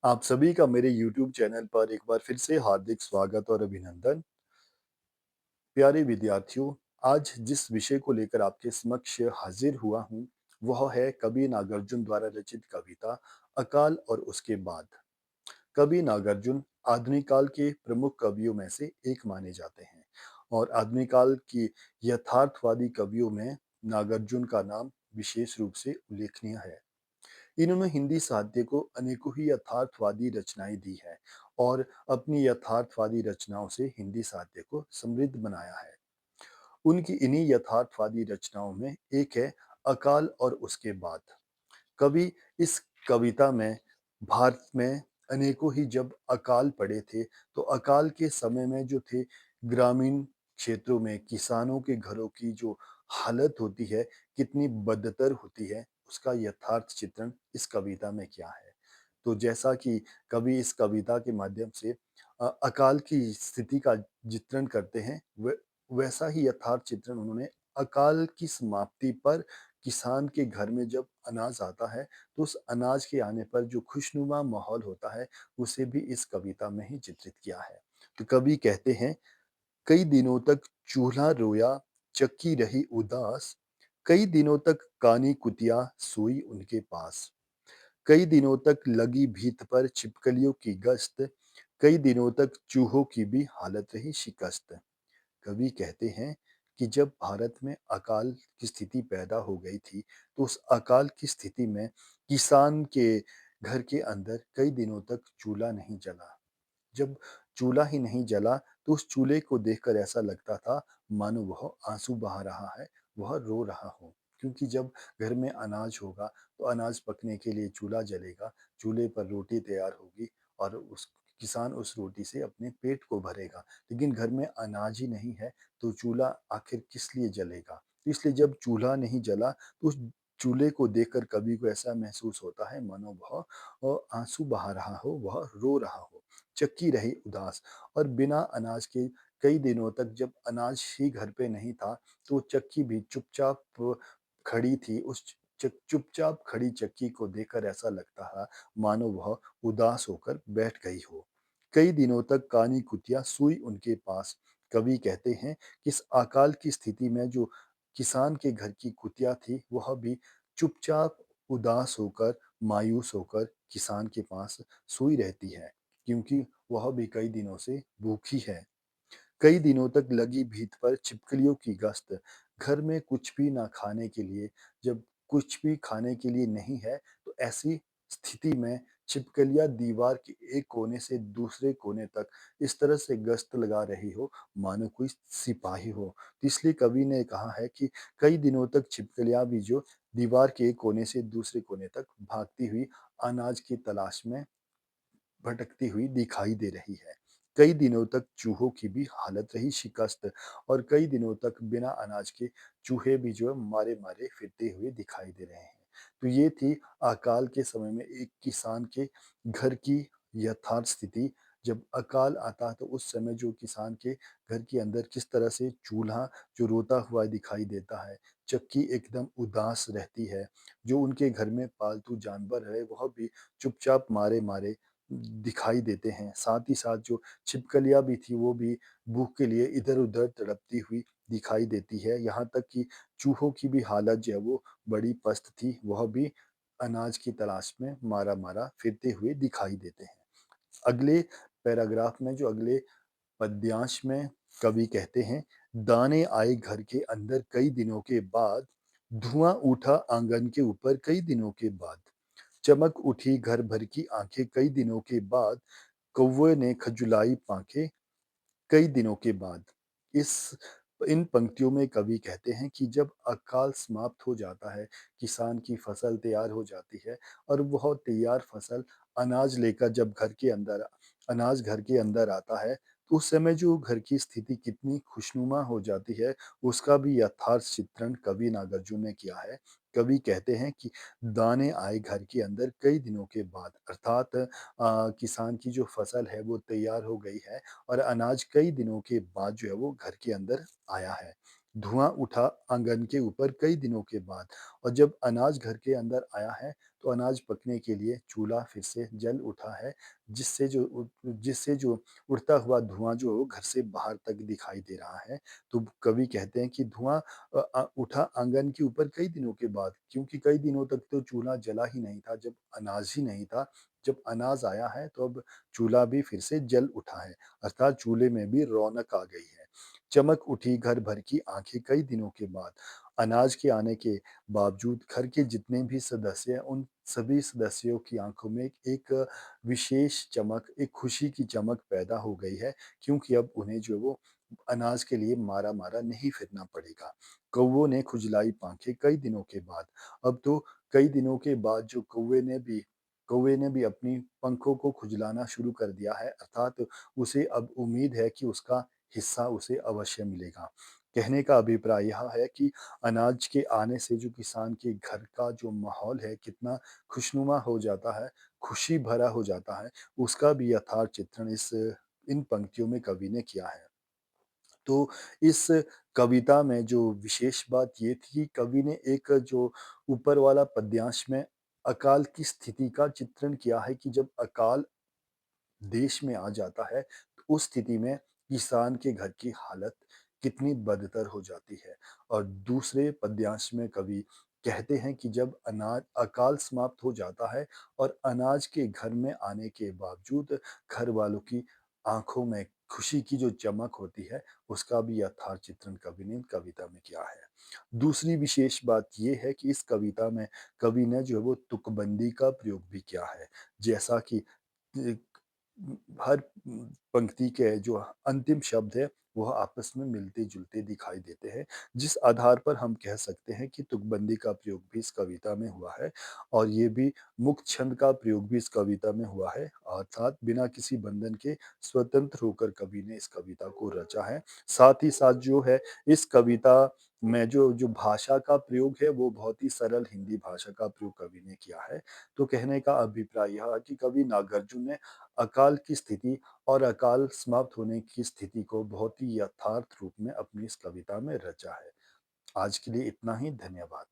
आप सभी का मेरे YouTube चैनल पर एक बार फिर से हार्दिक स्वागत और अभिनंदन। प्यारे विद्यार्थियों, आज जिस विषय को लेकर आपके समक्ष हाजिर हुआ हूँ, वह है कवि नागार्जुन द्वारा रचित कविता अकाल और उसके बाद। कवि नागार्जुन आधुनिक काल के प्रमुख कवियों में से एक माने जाते हैं और आधुनिक काल की यथार्थवादी कवियों में नागार्जुन का नाम विशेष रूप से उल्लेखनीय है। इन्होंने हिंदी साहित्य को अनेकों ही यथार्थवादी रचनाएं दी है और अपनी यथार्थवादी रचनाओं से हिंदी साहित्य को समृद्ध बनाया है। उनकी इन्हीं यथार्थवादी रचनाओं में एक है अकाल और उसके बाद। कवि इस कविता में भारत में अनेकों ही जब अकाल पड़े थे, तो अकाल के समय में जो थे ग्रामीण क्षेत्रों में किसानों के घरों की जो हालत होती है, कितनी बदतर होती है, उसका यथार्थ चित्रण इस कविता में किया है। तो जैसा कि कवि इस कविता के माध्यम से अकाल की स्थिति का चित्रण करते हैं, वैसा ही यथार्थ चित्रण उन्होंने अकाल की समाप्ति पर किसान के घर में जब अनाज आता है, तो उस अनाज के आने पर जो खुशनुमा माहौल होता है, उसे भी इस कविता में ही चित्रित किया है। तो कवि कहते हैं, कई दिनों तक चूल्हा रोया, चक्की रही उदास, कई दिनों तक कानी कुतिया सोई उनके पास। कई दिनों तक लगी भीत पर छिपकलियों की गश्त, कई दिनों तक चूहों की भी हालत रही शिकस्त। कवि कहते हैं कि जब भारत में अकाल की स्थिति पैदा हो गई थी, तो उस अकाल की स्थिति में किसान के घर के अंदर कई दिनों तक चूल्हा नहीं जला। जब चूल्हा ही नहीं जला, तो उस चूल्हे को देखकर ऐसा लगता था मानो वह आंसू बहा रहा है, वह रो रहा हो। क्योंकि जब घर में अनाज होगा, तो अनाज पकने के लिए चूल्हा जलेगा, चूल्हे पर रोटी तैयार होगी और उस किसान उस रोटी से अपने पेट को भरेगा। लेकिन घर में अनाज ही नहीं है, तो चूल्हा आखिर किस लिए जलेगा? इसलिए जब चूल्हा नहीं जला, तो उस चूल्हे को देखकर कवि को ऐसा महसूस होता है मानो वह आंसू बहा रहा हो, वह रो रहा हो। चक्की रही उदास और बिना अनाज के कई दिनों तक जब अनाज ही घर पे नहीं था, तो चक्की भी चुपचाप खड़ी थी। उस चुपचाप खड़ी चक्की को देखकर ऐसा लगता है मानो वह उदास होकर बैठ गई हो। कई दिनों तक कानी कुतिया सूई उनके पास। कवि कहते हैं कि इस अकाल की स्थिति में जो किसान के घर की कुतिया थी, वह भी चुपचाप उदास होकर, मायूस होकर किसान के पास सोई रहती है, क्योंकि वह भी कई दिनों से भूखी है। कई दिनों तक लगी भीत पर छिपकलियों की गश्त। घर में कुछ भी ना खाने के लिए, जब कुछ भी खाने के लिए नहीं है, तो ऐसी स्थिति में छिपकलियाँ दीवार के एक कोने से दूसरे कोने तक इस तरह से गश्त लगा रही हो, मानो कोई सिपाही हो। तो इसलिए कवि ने कहा है कि कई दिनों तक छिपकलियाँ भी जो दीवार के एक कोने से दूसरे कोने तक भागती हुई अनाज की तलाश में भटकती हुई दिखाई दे रही है। कई दिनों तक चूहों की भी हालत रही शिकस्त और कई दिनों तक बिना अनाज के चूहे भी जो है मारे-मारे फिरते हुए दिखाई दे रहे हैं। तो ये थी अकाल के समय में एक किसान के घर की यथार्थ स्थिति। जब अकाल आता है, तो उस समय जो किसान के घर के अंदर किस तरह से चूल्हा जो रोता हुआ दिखाई देता है, चक्की एकदम उदास रहती है, जो उनके घर में पालतू जानवर है वह भी चुपचाप मारे-मारे दिखाई देते हैं। साथ ही साथ जो छिपकलियाँ भी थी, वो भी भूख के लिए इधर-उधर तड़पती हुई दिखाई देती है। यहाँ तक कि चूहों की भी हालत जो है वो बड़ी पस्त थी, वह भी अनाज की तलाश में मारा-मारा फिरते हुए दिखाई देते हैं। अगले पैराग्राफ में जो अगले पद्यांश में कवि कहते हैं, दाने आए घर के अंदर कई दिनों के बाद, धुआँ उठा आँगन के ऊपर कई दिनों के बाद। चमक उठी घर भर की आंखें कई दिनों के बाद, कौवे ने खजुलाई पांखें कई दिनों के बाद। इस इन पंक्तियों में कवि कहते हैं कि जब अकाल समाप्त हो जाता है, किसान की फसल तैयार हो जाती है और वह तैयार फसल अनाज लेकर जब अनाज घर के अंदर आता है, तो उस समय जो घर की स्थिति कितनी खुशनुमा हो जाती है, उसका भी यथार्थ चित्रण कवि नागार्जुन ने किया है। कवि कहते हैं कि दाने आए घर के अंदर कई दिनों के बाद, अर्थात किसान की जो फसल है वो तैयार हो गई है और अनाज कई दिनों के बाद जो है वो घर के अंदर आया है। धुआँ उठा आँगन के ऊपर कई दिनों के बाद और जब अनाज घर के अंदर आया है, तो अनाज पकने के लिए चूल्हा फिर से जल उठा है, जिससे जो उड़ता हुआ धुआँ जो घर से बाहर तक दिखाई दे रहा है। तो कवि कहते हैं कि धुआँ उठा आँगन के ऊपर कई दिनों के बाद, क्योंकि कई दिनों तक तो चूल्हा जला ही नहीं था, जब अनाज ही नहीं था। जब अनाज आया है, तो अब चूल्हा भी फिर से जल उठा है, अर्थात चूल्हे में भी रौनक आ गई है। चमक उठी घर भर की आँखें कई दिनों के बाद। अनाज के आने के बावजूद घर के जितने भी सदस्य हैं, उन सभी सदस्यों की आँखों में एक विशेष चमक, एक खुशी की चमक पैदा हो गई है, क्योंकि अब उन्हें जो है वो अनाज के लिए मारा-मारा नहीं फिरना पड़ेगा। कौवों ने खुजलाई पाँखें कई दिनों के बाद। अब तो कई दिनों के बाद जो कौवे ने भी अपनी पंखों को खुजलाना शुरू कर दिया है, अर्थात उसे अब उम्मीद है कि उसका हिस्सा उसे अवश्य मिलेगा। कहने का अभिप्राय यह है कि अनाज के आने से जो किसान के घर का जो माहौल है, कितना खुशनुमा हो जाता है, खुशी भरा हो जाता है, उसका भी यथार्थ चित्रण इन पंक्तियों में कवि ने किया है। तो इस कविता में जो विशेष बात ये थी कि कवि ने एक जो ऊपर वाला पद्यांश में अकाल की स्थिति का चित्रण किया है कि जब अकाल देश में आ जाता है, तो उस स्थिति में किसान के घर की हालत कितनी बदतर हो जाती है। और दूसरे पद्यांश में कवि कहते हैं कि जब अनाज अकाल समाप्त हो जाता है और अनाज के घर में आने के बावजूद घर वालों की आँखों में खुशी की जो चमक होती है, उसका भी यथार्थ चित्रण कवि ने कविता में किया है। दूसरी विशेष बात ये है कि इस कविता में कवि ने जो है वो तुकबंदी का प्रयोग भी किया है। जैसा कि अ, हर पंक्ति के जो अंतिम शब्द है, वह आपस में मिलते-जुलते दिखाई देते हैं, जिस आधार पर हम कह सकते हैं कि तुकबंदी का प्रयोग भी इस कविता में हुआ है और ये भी मुक्त छंद का प्रयोग भी इस कविता में हुआ है, अर्थात बिना किसी बंधन के स्वतंत्र होकर कवि ने इस कविता को रचा है। साथ ही साथ जो है, इस कविता में जो जो भाषा का प्रयोग है, वो बहुत ही सरल हिंदी भाषा का प्रयोग कवि ने किया है। तो कहने का अभिप्राय यह है कि कवि नागार्जुन ने अकाल की स्थिति और अकाल समाप्त होने की स्थिति को बहुत ही यथार्थ रूप में अपनी इस कविता में रचा है। आज के लिए इतना ही, धन्यवाद।